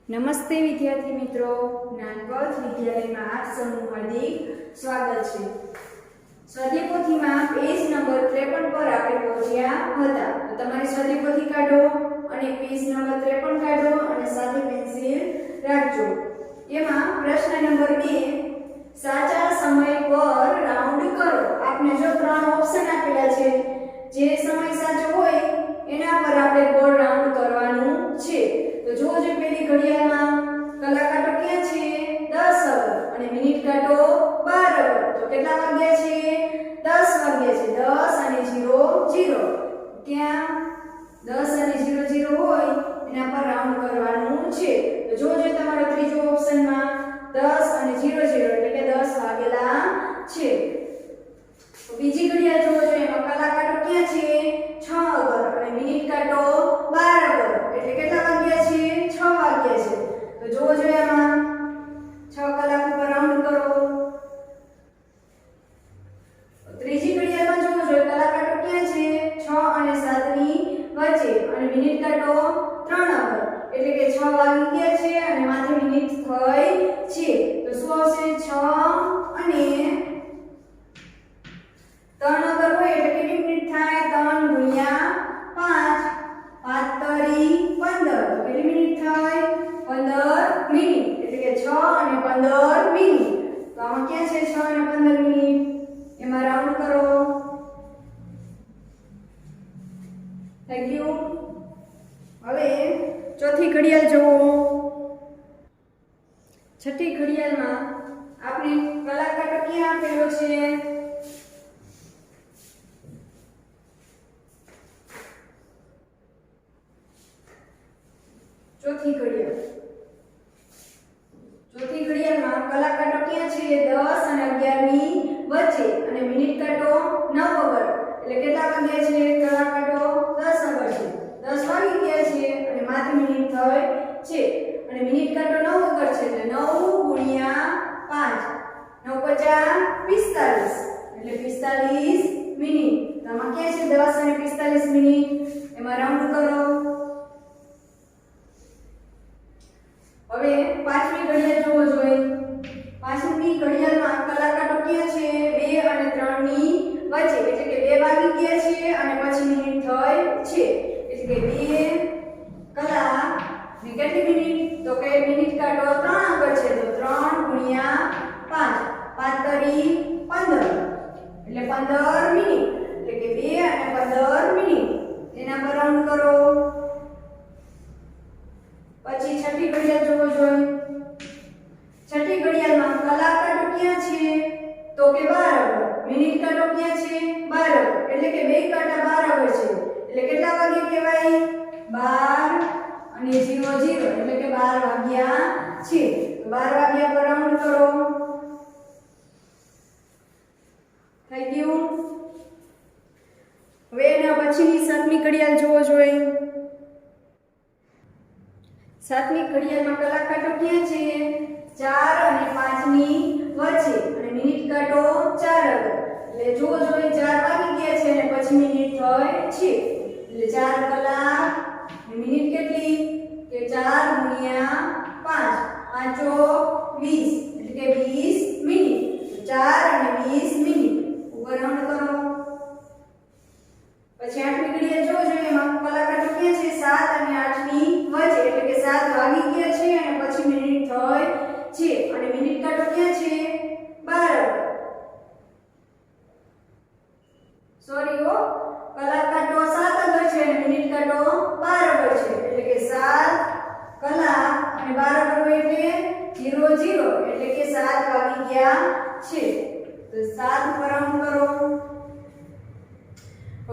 નમસ્તે વિદ્યાર્થી મિત્રો, જ્ઞાનપથ વિદ્યાલયમાં આપ સૌનું હાર્દિક સ્વાગત છે। સ્વાધ્યાય પોથીમાં પેજ નંબર 53 પર આપણે પહોંચ્યા હતા। તો તમારી સ્વાધ્યાય પોથી કાઢો અને પેજ નંબર 53 કાઢો અને સાથે પેન્સિલ રાખજો। એમાં પ્રશ્ન નંબર 2, સાચા સમય પર રાઉન્ડ કરો। આપને જો ત્રણ ઓપ્શન આપેલા છે, જે સમય સાચો હોય એના પર આપણે ગોળ રાઉન્ડ કરવાનું છે। તો જો પેલી ઘડિયાળમાં કલાક કાંટો ક્યાં છે 10 અવર અને મિનિટ કાંટો 12 અવર। તો કેટલા વાગ્યા છે 10 વાગ્યા છે। 10 અને 00 ત્યાં 10 અને 00 હોય એના પર રાઉન્ડ કરવાનું છે। તો જો તમારો ત્રીજો ઓપ્શનમાં 10 અને 00 એટલે કે 10 વાગેલા છે। તો બીજી ઘડિયાળ જોવો જોઈએ, એમાં કલાક કાંટો ક્યાં છે 6 અવર અને મિનિટ કાંટો 12 અવર એટલે કેટલા વાગ્યા છે 6 વાગ્યા છે। તો જોવો જોઈએ આમાં 6 કલાક ઉપર રાઉન્ડ કરો। ત્રીજી ઘડિયાળમાં જોવો જોઈએ, કલાક કાંટો ક્યાં છે 6 અને 7 ની વચ્ચે અને મિનિટ કાંટો 3 અવર એટલે કે 6 વાગી ગયા છે અને માથે મિનિટ થઈ છે। તો શું આવશે 6 અને 3 અગર હોય એટલે કેટલી મિનિટ થાય 3 ગુણ્યા 5 5 તરી 15 તો કેટલી મિનિટ થાય 15 મિનિટ એટલે કે 6 અને 15 મિનિટ। તો આમાં ક્યાં છે 6 અને 15 મિનિટ, એમાં રાઉન્ડ કરો। થઈ ગયું। હવે ચોથી ઘડિયાળ જુઓ। છઠ્ઠી ઘડિયાળમાં આપણે કલાક કાંટો ક્યાં આપેલો છે ચોથી ઘડિયાળમાં કલાક કાંટો ક્યાં છે 10 અને 11 ની વચ્ચે અને મિનિટ કાંટો 9 અવર એટલે કેટલા વાગ્યા છે કલાક કાંટો 10 અવર છે, 10 વાગી ગયા છે અને માથે મિનિટ થઈ છે અને મિનિટ કાંટો 9 અવર છે એટલે 9 ગુણ્યા 5 9 50 45 એટલે 45 મિનિટ। તો આમાં ક્યાં છે 10 અને 45 મિનિટ, એમાં રાઉન્ડ કરો। હવે પાંચમી ઘડિયાળ જોવો જોઈએ। પાંચમી ઘડિયાળમાં કલાક કાંટો ક્યાં છે 2 અને 3 ની વચ્ચે એટલે કે 2 વાગી ગયા છે અને પછી મિનિટ થઈ છે એટલે કે 2 કલાક ને કેટલી મિનિટ તો કે મિનિટ કાંટો 3 અવર છે તો 3 ગુણ્યા 5 5 તરી 15 એટલે 15 મિનિટ એટલે કે 2 અને 15 મિનિટ, એના પર રાઉન્ડ કરો। પછી છઠ્ઠી ઘડિયાળ જોવો જોઈએ। છઠ્ઠી ઘડિયાળમાં કલાક કાંટો ક્યાં છે તો કે 12 અવર, મિનિટ કાંટો ક્યાં છે 12 અવર એટલે કે બે કાંટા 12 અવર છે એટલે કેટલા વાગે કહેવાય 12 અને 00 એટલે કે 12 વાગ્યા છે। તો 12 વાગ્યા પર રાઉન્ડ કરો। થઈ ગયું। હવે એના પછીની સાતમી ઘડિયાળ જોવો જોઈએ। સાતમી ઘડિયાળમાં કલાક કાંટો ક્યાં છે 4 અને 5 ની વચ્ચે અને મિનિટ કાંટો 4 અવર એટલે જોવો જોઈએ 4 વાગી ગયા છે અને પછી મિનિટ થઈ છે એટલે 4 કલાક અને મિનિટ કેટલી કે 4 ગુણ્યા 5 5 20 એટલે કે 20 મિનિટ। 4 અને 20 મિનિટ ઉપર રાઉન્ડ કરો। પછી આઠમી ઘડિયાળ જોવો જોઈએ, એમાં કલાક કાંટો ક્યાં છે 7 અને 8 ની વચ્ચે એટલે કે 7 વાગી ગયા છે અને પછી મિનિટ થઈ છે અને મિનિટ કાંટો ક્યાં છે 12 સોરી હો કલાક કાંટો 7 અવર છે અને મિનિટ કાંટો 12 અવર છે એટલે કે 7 કલાક અને 12 અવર એટલે 00 એટલે કે 7 વાગી ગયા છે। તો 7 ઉપર રાઉન્ડ કરો।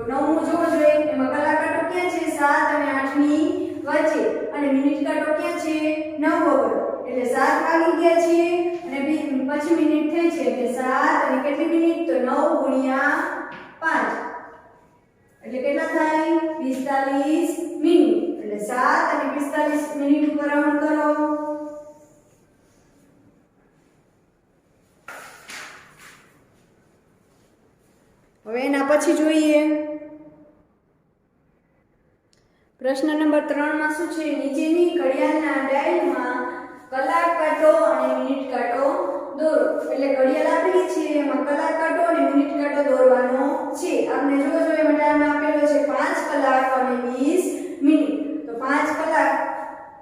નવમું જોવો જોઈએ, એમાં કલાક કાંટો ક્યાં છે 7 અને 8 ની વચ્ચે અને મિનિટ કાંટો ક્યાં છે 9 અવર એટલે 7 વાગી ગયા છે અને પછી મિનિટ થઈ છે એટલે 7 અને કેટલી મિનિટ તો 9 ગુણ્યા 5 એટલે કેટલા થાય 45 મિનિટ એટલે 7 અને 45 મિનિટ ઉપર રાઉન્ડ કરો। હવે એના પછી જોઈએ પ્રશ્ન નંબર 3 માં શું છે નીચેની ઘડિયાળના ડાયલમાં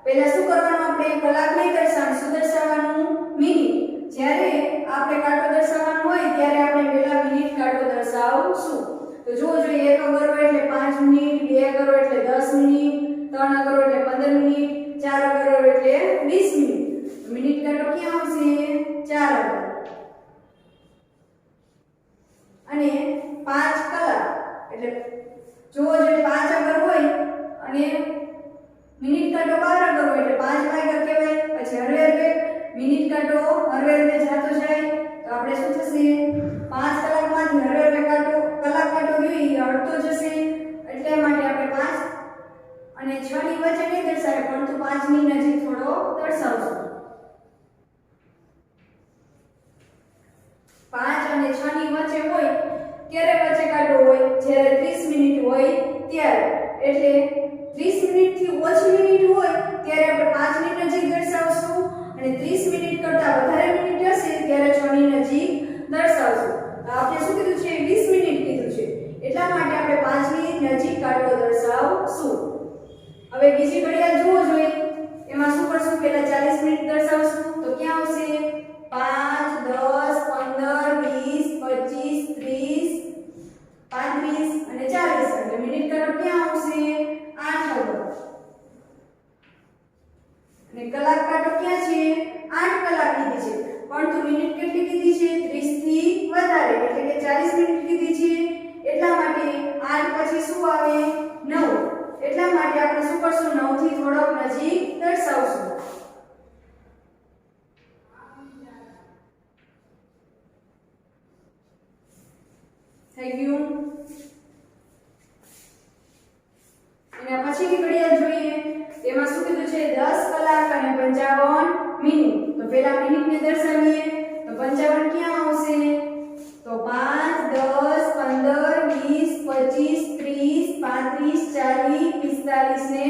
પહેલા શું કરવાનું, આપણે કલાક નહીં દર્શાવવાનું, શું દર્શાવવાનું, મિનિટ. જ્યારે આપણે કાંટો દર્શાવવાનું હોય ત્યારે આપણે પહેલા મિનિટ કાંટો દર્શાવશું. તો જો જોઈએ 1 કરો એટલે 5 મિનિટ, 2 કરો એટલે 10 મિનિટ, 3 કરો એટલે 15 મિનિટ, 4 કરો એટલે 20 મિનિટ. તો મિનિટ કાંટો ક્યાં આવશે, 4 આગળ. અને 5 કલાક એટલે જો 5 આગળ હોય અને મિનિટ કાંટો 12 આગળ હોય એટલે 5 વાગ્યા કહેવાય. પછી હરવે મિનિટ કાંટો હરવે જાતો જાય તો આપણે શું થશે, 5 કલાકમાંથી હરવે કાંટો કલાક કાંટો ગયો એ અડતો જશે. એટલે માટે આપણે 5 અને 6 ની વચ્ચે નહીં દર્શાવે પરંતુ 5 ની નજીક થોડો દર્શાવશું. 5 અને 6 ની વચ્ચે હોય ક્યારે વચ્ચે કાંટો હોય, જ્યારે 30 મિનિટ હોય ત્યારે. એટલે 30 મિનિટથી ઓછી મિનિટ હોય ત્યારે આપણે 5 ની નજીક દર્શાવશું અને 30 મિનિટ કરતા વધારે મિનિટ હશે ત્યારે 6 ની નજીક દર્શાવશું. તો આપણે શું કીધું છે, 20 મિનિટ કીધું છે, એટલા માટે આપણે 5 ની નજીક કાંટો દર્શાવશું. હવે બીજી ઘડિયાળ જુઓ જોઈએ, એમાં શું કરશું, પહેલા 40 મિનિટ દર્શાવશું. તો ક્યાં આવશે, 5 10 15 20 25 30 35 અને 40. એટલે મિનિટ કાંટો ક્યાં આવશે, 8 આગળ. અને કલાક કાંટો ક્યાં છે, 8 કલાક કીધી છે, પરંતુ મિનિટ કેટલી કીધી છે, 30 થી વધારે એટલે કે 40 મિનિટ કીધી છે. એટલા માટે 8 પછી શું આવે, 9. એટલા માટે આપણે શું કરશું, 9 થી થોડોક નજીક દર્શાવશું. થઈ ગયું. એના પછીની ઘડિયાળ જોઈએ, તેમાં શું કીધું છે, 10 કલાક અને 55 મિનિટ. તો પહેલા મિનિટને દર્શાવીએ તો 55 ક્યાં આવશે, તો 5 10 15 20 25 30 35 40 45 ને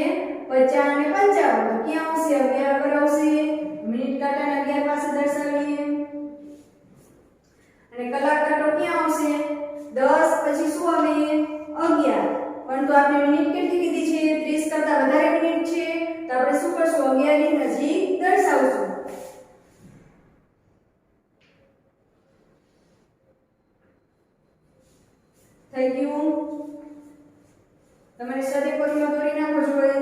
50 અને 55. તો ક્યાં આવશે, 11 આગળ આવશે. મિનિટ કાંટાને 11 પાસે દર્શાવીએ. અને કલાક કાંટો ક્યાં આવશે, 10 પછી શું આવે, 11. પરંતુ આપણે મિનિટ કેટલી કીધી છે, 30 કરતા વધારે મિનિટ છે, તો આપણે શું કરશું, 11 ની નજીક દર્શાવશું. થઈ ગયું. તમારે સાથે કોરીમાં દોરી નાખો જોઈએ.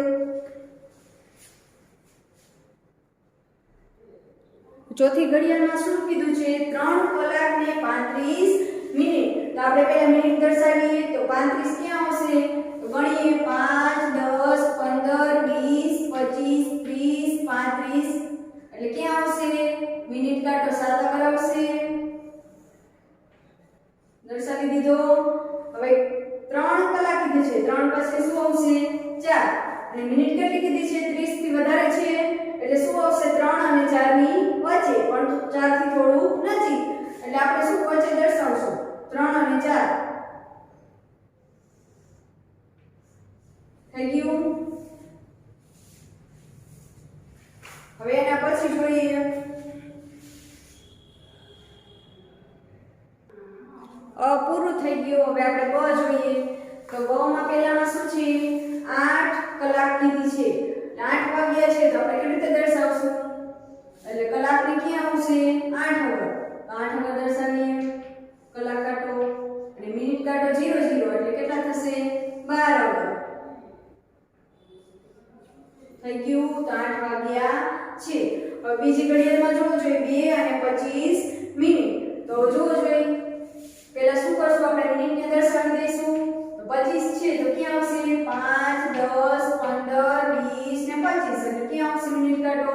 ચોથી ઘડિયાળમાં શું કીધું છે, 3 કલાક ને 35 મિનિટ. તો આપણે પહેલા મિનિટ દર્શાવીએ તો 35 ક્યાં આવશે, તો ગણીએ 5 10 15 20 25 30 35. એટલે ક્યાં આવશે, મિનિટ કાંટો 7 આગળ આવશે. દર્શાવી દીધો. હવે 3 કલાક કીધી છે, 3 પછી શું આવશે, 4. અને મિનિટ કેટલી કીધી છે, 30 થી વધારે છે એટલે શું આવશે, 3 અને 4 ની વચ્ચે, પરંતુ 4 થી થોડું નજીક. એટલે આપણે શું વચ્ચે દર્શાવશું, 3 અને 4. થઈ ગયું. હવે એના પછી જોઈએ પૂરું થઈ ગયું. હવે આપણે બ જોઈએ તો બ માં પહેલામાં શું છે, 8 કલાક કીધી છે, 8 વાગ્યા છે. તો આપણે કેવી રીતે દર્શાવશું, એટલે કલાકને ક્યાં આવશે, 8 આગળ. 8 આગળ દર્શાવીએ કલાક કાંટો. અને મિનિટ કાંટો 0 0 એટલે કેટલા થશે, 12 આગળ. થઈ ગયું. તો 8 વાગ્યા છે. હવે બીજી ઘડિયાળમાં જોવો જોઈએ 2 અને 25 મિનિટ. તો જોવો જોઈએ પહેલા શું કરશું, આપણે મિનિટને દર્શાવી દઈશું. તો 25 છે તો ક્યાં આવશે, 5 10 15 20 ને 25. એટલે ક્યાં આવશે મિનિટ કાંટો,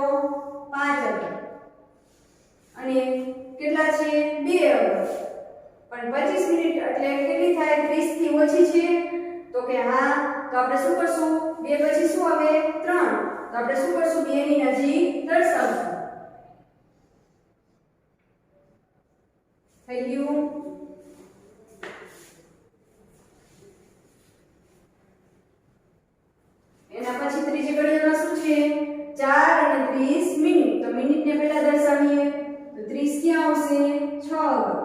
5 આગળ. અને કેટલા છે, 2 આગળ. પણ 25 મિનિટ એટલે કેટલી થાય, 30 થી ઓછી છે. તો કે હા, તો આપણે શું કરશું, 2 પછી શું આવે, 3. તો આપણે શું કરશું, 2 ની નજીક દર્શાવશું. થઈ ગયું. એના પછી ત્રીજી ઘડિયાળમાં શું છે, 4 અને 30 મિનિટ. તો મિનિટને પહેલા દર્શાવીએ તો 30 ક્યાં આવશે, 6 આગળ.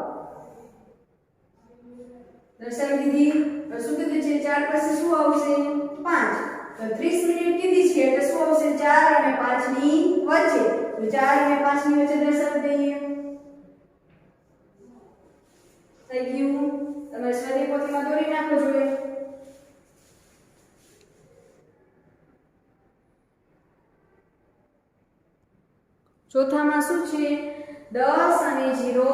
દર્શાવી દીધી. તો શું કીધું છે, 4 પછી શું આવશે, 5. તો 30 મિનિટ કીધી છે એટલે શું આવશે 4 અને 5 ની વચ્ચે. તો 4 અને 5 ની વચ્ચે દર્શાવી દઈએ. થઈ ગયું. તમે સ્વાધ્યાય પોથીમાં દોરી નાખો જોઈએ. ચોથામાં શું છે 10 અને 0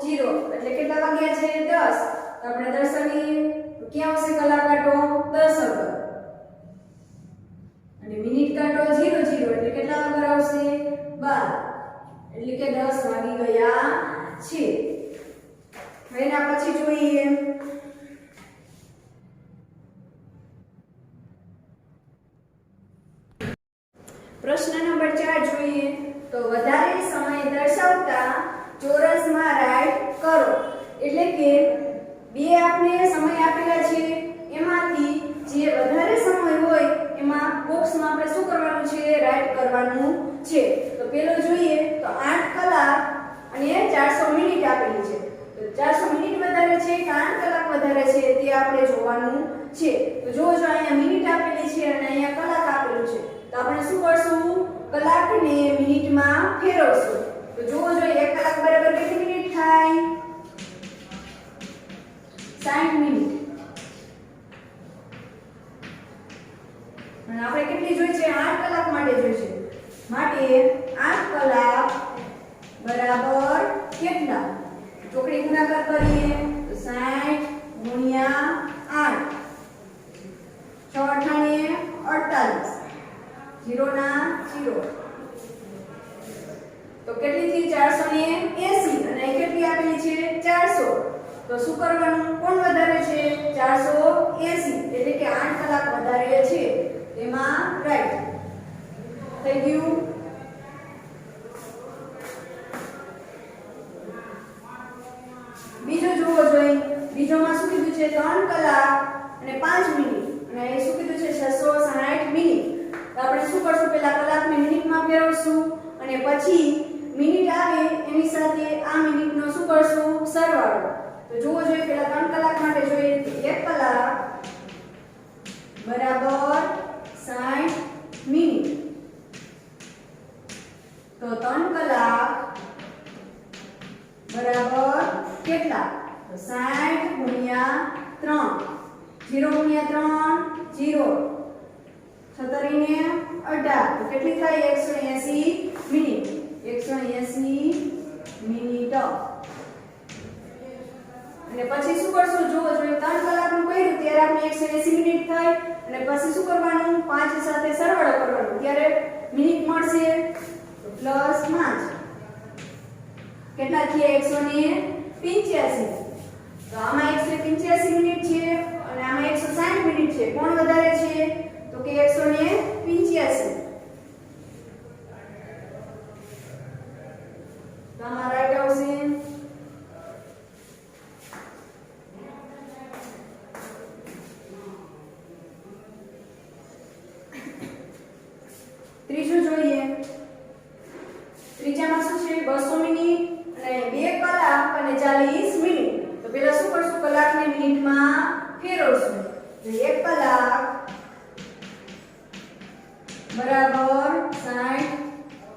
0 એટલે કેટલા વાગ્યા છે 10. તો આપણે દર્શાવીએ તો ક્યાં આવશે કલાક કાંટો 10 આગળ અને મિનિટ કાંટો 0 0 એટલે કેટલા આગળ આવશે 12 એટલે કે 10 વાગી ગયા છે. હવે એના પછી જોઈએ પ્રશ્ન નંબર 4 જોઈએ તો વધારે સમય દર્શાવતા ચોરસમાં રાઈટ કરો. એટલે કે બે આપણે સમય આપેલા છે એમાંથી જે વધારે સમય હોય એમાં બોક્સમાં આપણે શું કરવાનું છે રાઈટ કરવાનું છે. તો પેલો જોઈએ તો 8 કલાક અને 400 મિનિટ આપેલી છે. તો 400 મિનિટ વધારે છે કે 8 કલાક વધારે છે તે આપણે જોવાનું છે. તો જો અહીંયા મિનિટ આપેલી છે અને અહીંયા કલાક આપેલું છે તો આપણે શું કરશું કલાકને મિનિટમાં ફેરવશું. તો જુઓ જો 1 કલાક બરાબર કેટલી મિનિટ થાય 60 મિનિટ. અને આપણે કેટલી જોઈ છે 8 કલાક માટે જોઈ છે માટે 8 કલાક બરાબર કેટલા ચોકડી ગુણાકાર કરીએ તો 60 ગુણ્યા 8 6 અઠાણીએ 48 0 ના 0 તો કેટલી થઈ 480 અને કેટલી આપેલી છે 400. તો શું કરવાનું કોણ વધારે છે 480 એટલે કે 8 કલાક વધારે છે એમાં રાઈટ થઈ ગયું. બીજો જોવો જોઈએ. બીજોમાં શું કીધું છે 3 કલાક અને 5 મિનિટ અને એ શું કીધું છે 660 મિનિટ. તો આપણે શું કરશું પહેલા કલાકને મિનિટમાં ફેરવશું અને પછી મિનિટ આવે એની સાથે આ મિનિટનો શું કરશું સરવાળો. તો જુઓ જોઈએ પહેલા 3 કલાક માટે જોઈએ તો 1 કલાક બરાબર 60 મિનિટ. તો 3 કલાક બરાબર કેટલા તો 60 ગુણ્યા 3 0 ગુણ્યા 3 0 17 ને 18 તો કેટલી થાય 180 મિનિટ 180 મિનિટ. અને પછી શું કરશું જુઓ જો 3 કલાકનું કર્યું ત્યારે આપણે 180 મિનિટ થાય અને પછી શું કરવાનું 5 સાથે સરવાળો કરવાનો ત્યારે મિનિટ મળશે તો પ્લસ 5 કેટલા થયા 185. તો આમાં 185 મિનિટ છે અને આમાં 160 મિનિટ છે. કોણ વધારે છે તો કે 185. તો આમાં રાઈટ આવશે ત્રીજું જોઈએ. ત્રીજામાં શું છે 200 મિનિટ અને 2 કલાક અને 40 મિનિટ. તો પહેલા શું કરશું કલાકને મિનિટમાં ફેરવશું. તો 1 કલાક બરાબર 60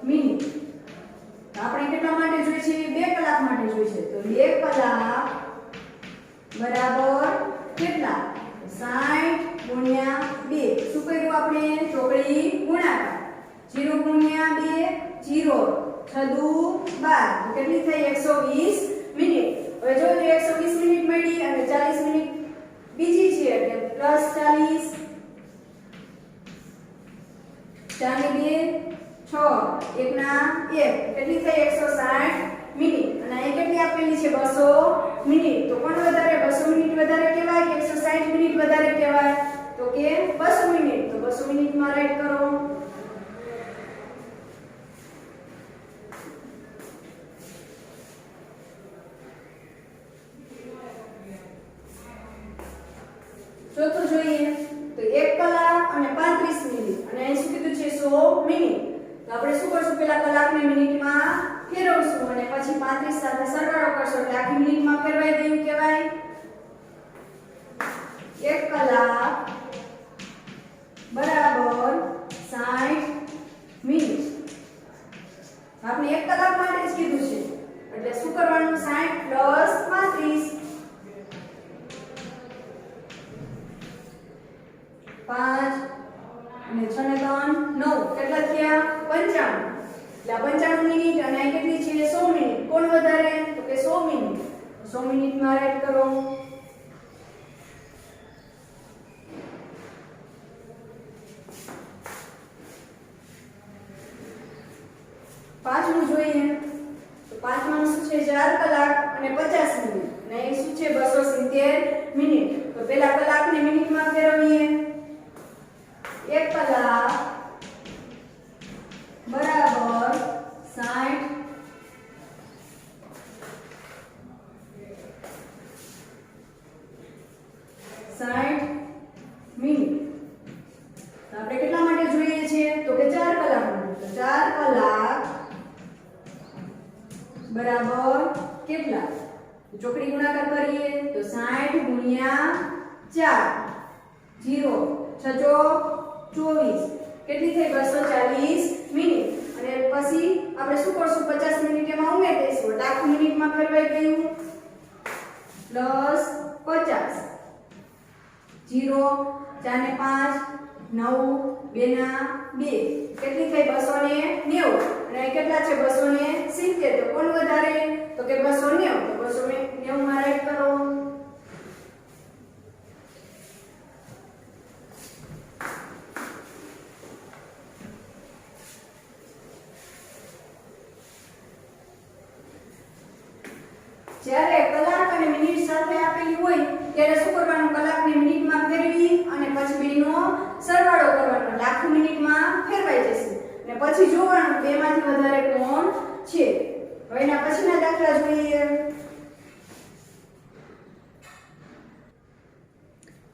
મિનિટ. તો આપણે કેટલા માટે જોઈએ છે 2 કલાક માટે જોઈએ છે. તો 2 કલાક બરાબર કેટલા 60 ગુણ્યા 2 શું કર્યું આપણે ચોકડી ગુણાકાર 0 ગુણ્યા 2 0 6 12 કેટલી થઈ 120 મિનિટ. હવે જો 120 મિનિટ મળી અને 40 મિનિટ બીજી છે એટલે પ્લસ 40 4 ને 2 6 1 ના 1 કેટલી થઈ 160 મિનિટ. અને અહીં કેટલી આપેલી છે 200 મિનિટ. તો કોણ વધારે 200 મિનિટ વધારે કહેવાય કે 160 મિનિટ વધારે કહેવાય તો કે 200 મિનિટ. તો 200 મિનિટમાં રાઈટ કરો. ચોથું જોઈએ તો 1 કલાક અને 35 મિનિટ અને અહીં શું કીધું છે 100 મિનિટ. તો આપણે શું કરશું પહેલા કલાકને મિનિટમાં ફેરવશું અને પછી 35 સાથે સરવાળો કરશું એટલે આખી મિનિટમાં ફેરવાઈ ગયું કહેવાય. 1 કલાક બરાબર 60 મિનિટ. આપણે 1 કલાક માટે જ કીધું છે એટલે શું કરવાનું 60 પ્લસ 35 5 અને 6 ને 3 9 કેટલા થયા 95. એટલે 95 મિનિટ અને આ કેટલી છે 100 મિનિટ. કોણ વધારે તો કે 100 મિનિટ. 100 મિનિટમાં રાઈટ કરો. પાંચમું જોઈએ તો પાંચમાનું શું છે 4 કલાક અને 50 મિનિટ અને એ શું છે 270 મિનિટ. તો પહેલા કલાકને મિનિટમાં ફેરવીએ. 1 કલાક બરાબર 60 મિનિટ. તો આપણે કેટલા માટે જોઈએ છે તો કે 4 કલાક માટે. તો 4 કલાક બરાબર કેટલા ચોકડી ગુણાકાર કરીએ તો 60 ગુણ્યા 4 0 6 24 કેટલી થઈ 240 મિનિટ. અને પછી આપણે શું કરશું 50 મિનિટ એમાં ઉમેરી દઈશું એટલે આખું મિનિટમાં ફેરવાઈ ગયું પ્લસ 50 0 4 ને 5 9 2 ના 2 કેટલી થઈ 290 અને કેટલા છે 270. તો કોણ વધારે તો કે 290. તો 290 માં રાઈટ કરો. જ્યારે કલાક અને મિનિટ સાથે આપેલી હોય ત્યારે શું કરવાનું કલાકને મિનિટમાં ફેરવી અને પછી બેનો સરવાળો કરવાનો એટલે આખું મિનિટમાં ફેરવાઈ જશે અને પછી જોવાનું બેમાંથી વધારે કોણ છે. હવે એના પછીના દાખલા જોઈએ.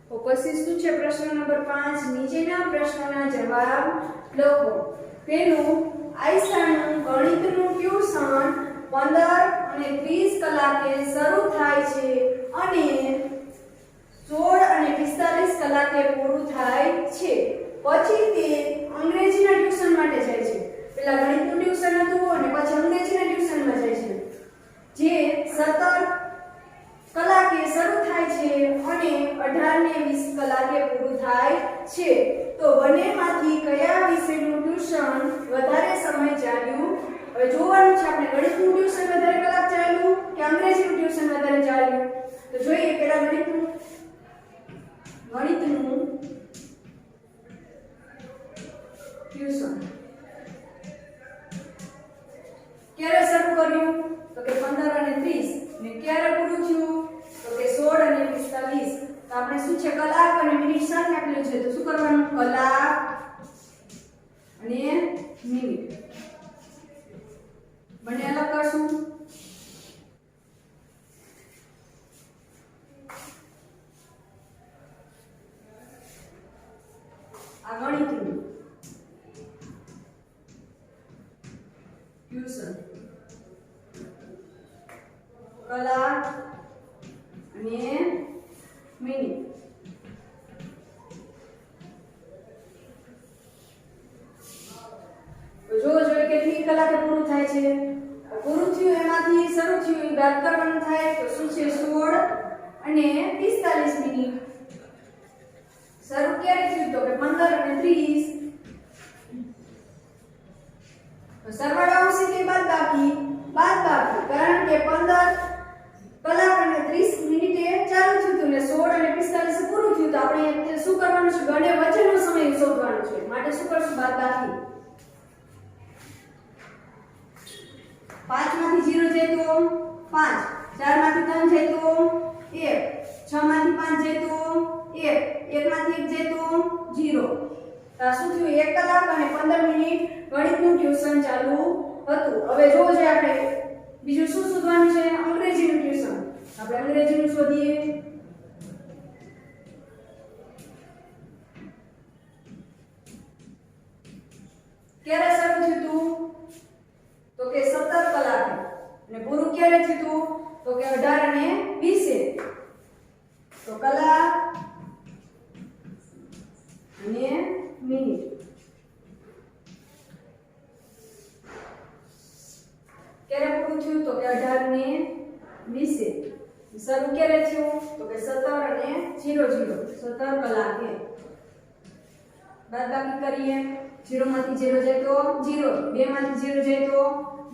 તો પછી શું છે પ્રશ્ન નંબર 5 નીચેના પ્રશ્નોના જવાબ લખો. પહેલું આયશાનું ગણિતનું ટ્યુશન 15 અને 30 કલાકે શરૂ થાય છે અને 16 અને 45 કલાકે પૂરું થાય છે. પછી તે અંગ્રેજીના ટ્યુશન માટે જાય છે. પહેલા ગણિતનું ટ્યુશન હતું અને પછી અંગ્રેજીના ટ્યુશનમાં જાય છે જે 17 કલાકે શરૂ થાય છે અને 18 ને 20 કલાકે પૂરું થાય છે. તો બંનેમાંથી કયા વિષયનું ટ્યુશન વધારે સમય ચાલ્યું? હવે જોવાનું છે આપણે ગણિતનું ટ્યુશન વધારે કલાક ચાલ્યું કે અંગ્રેજીનું ટ્યુશન વધારે ચાલ્યું. તો જોઈએ પહેલા ગણિતનું ટ્યુશન ક્યારે શરૂ કર્યું તો કે 15 અને 30 ને ક્યારે પૂરું થયું તો કે 16 અને 45. તો આપણે શું છે કલાક અને મિનિટ સાથે આપેલું છે તો શું કરવાનું કલાક અને મિનિટ બંને અલગ કરશું. આ ગણિતનું ટ્યુશન કલાક અને મિનિટ. તો જોઈએ કેટલી કલાકે પૂરું થાય છે. પૂરું થયું એમાંથી શરૂ થયું એ બાદ કરવાનું થાય તો શું છે 16 અને 45 મિનિટ. શરૂ ક્યારે થયું તો કે 15 અને 30. તો સરવાળો આવશે કે બાદબાકી કારણ કે 15 કલાક અને 30 મિનિટે ચાલુ થયું અને 16 અને 45 પૂરું થયું. તો આપણે શું કરવાનું છે બંને વચ્ચેનો સમય શોધવાનો છે માટે શું કરશું બાદબાકી. 5 માંથી 0 જાય તો 5 4 માંથી 3 જાય તો 1 6 માંથી 5 જાય તો 1 1 માંથી 1 જાય તો 0. તો શું થયું 1 કલાક અને 15 મિનિટ ગણિતનું ટ્યુશન ચાલુ હતું. હવે જોવો છે આપણે બીજું શું શોધવાનું છે અંગ્રેજીનું ટ્યુશન. આપણે અંગ્રેજીનું શોધીએ. ક્યારે શરૂ થયું હતું તો કે 17 કલાકે અને પૂરું ક્યારે થયું હતું તો કે 18 અને 20. તો કલાક અને મિનિટ. ક્યારે પૂરું થયું તો કે 18:20. શરૂ ક્યારે થયું તો કે 17:00 17 કલાકે. બાદબાકી કરીએ. 0 માંથી 0 જાય તો 0, 2 માંથી 0 જાય તો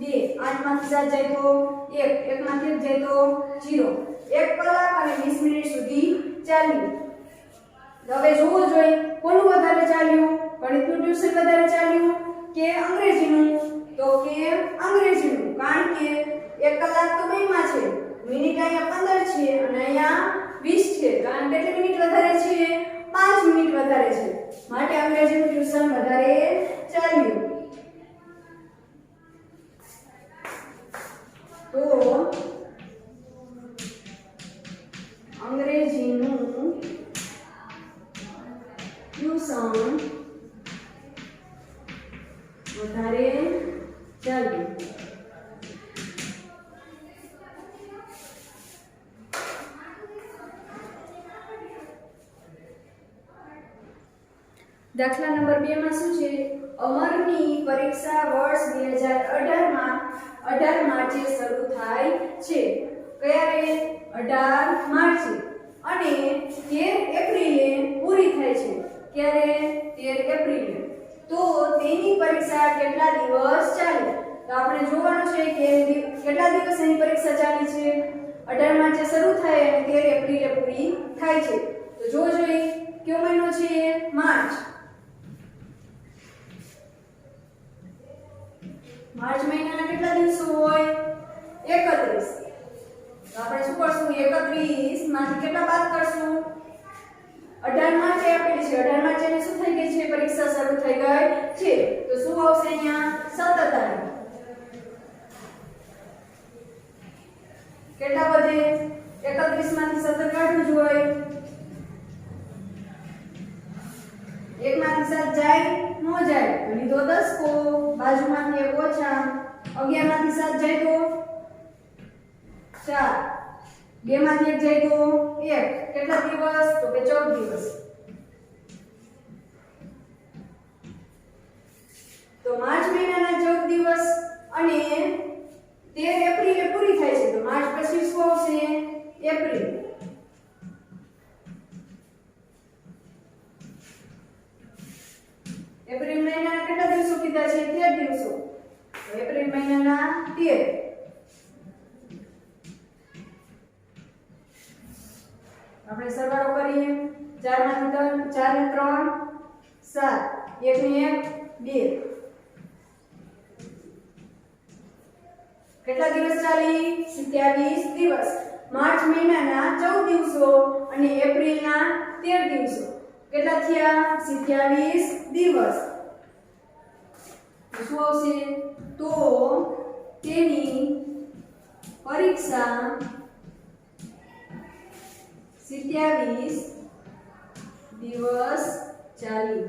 2, 8 માંથી 7 જાય તો 1, 1 માંથી 1 જાય તો 0. 1 કલાક અને 20 મિનિટ સુધી ચાલ્યું. હવે જોવું જોઈએ કોનું વધારે ચાલ્યું, ગણિતનું ટ્યુશન વધારે ચાલ્યું કે અંગ્રેજીનું? તો કે અંગ્રેજીનું, કારણ કે 1 કલાક તો બેમાં છે, મિનિટ અહીંયા 15 છે અને અહીંયા 20 છે, કારણ કે કેટલી મિનિટ વધારે છે? 5 મિનિટ વધારે છે, માટે અંગ્રેજીનું ટ્યુશન વધારે ચાલ્યું. તો અંગ્રેજીનું ટ્યુશન વધારે ચાલ્યું. દાખલા નંબર 2 માં શું છે? અમરની પરીક્ષા વર્ષ 2018 માર્ચે શરૂ થાય છે. ક્યારે? 18 માર્ચે અને 13 એપ્રિલે પૂરી થાય છે. ક્યારે? 13 એપ્રિલે. તો તેની પરીક્ષા કેટલા દિવસ ચાલે? તો આપણે જોવાનું છે કે કેટલા દિવસ એની પરીક્ષા ચાલી છે. 18 માર્ચે શરૂ થાય અને 13 એપ્રિલે પૂરી થાય છે. તો જો જોઈએ કયો મહિનો છે? માર્ચ. માર્ચ મહિનાના કેટલા દિવસો હોય? 31. તો આપણે શું કરશું? 31 માંથી કેટલા બાદ કરશું? 18 માર્ચે આપેલી છે, 18 માર્ચે એને શું થઈ ગઈ છે? પરીક્ષા શરૂ થઈ ગઈ છે. તો શું આવશે અહીંયા? 17 તારીખ. કેટલા વધે? 31 માંથી 17 કાઢવું જોઈએ. 1 માંથી 7 જાય ન જાય તો લીધો 10 કો, બાજુમાંથી 1 ઓછા. 11 માંથી 7 જાય તો 4, 2 માંથી 1 જાય તો 1. કેટલા દિવસ? તો કે 14 દિવસ. તો માર્ચ મહિનાના 14 દિવસ અને 13 એપ્રિલે પૂરી થાય છે. તો માર્ચ પછી શું આવશે? એપ્રિલ. એપ્રિલ મહિનાના કેટલા દિવસો કીધા છે? 13 દિવસો. તો એપ્રિલ મહિનાના 13. આપણે સરવાળો કરીએ. 4 માંથી 4 ને 3 7, 1 ને 1 2. કેટલા દિવસ ચાલી? 27 દિવસ. માર્ચ મહિનાના 14 દિવસો અને એપ્રિલના 13 દિવસો. કેટલા થયા? 27 દિવસ. શું આવશે? તો તેની પરીક્ષા 27 દિવસ ચાલી.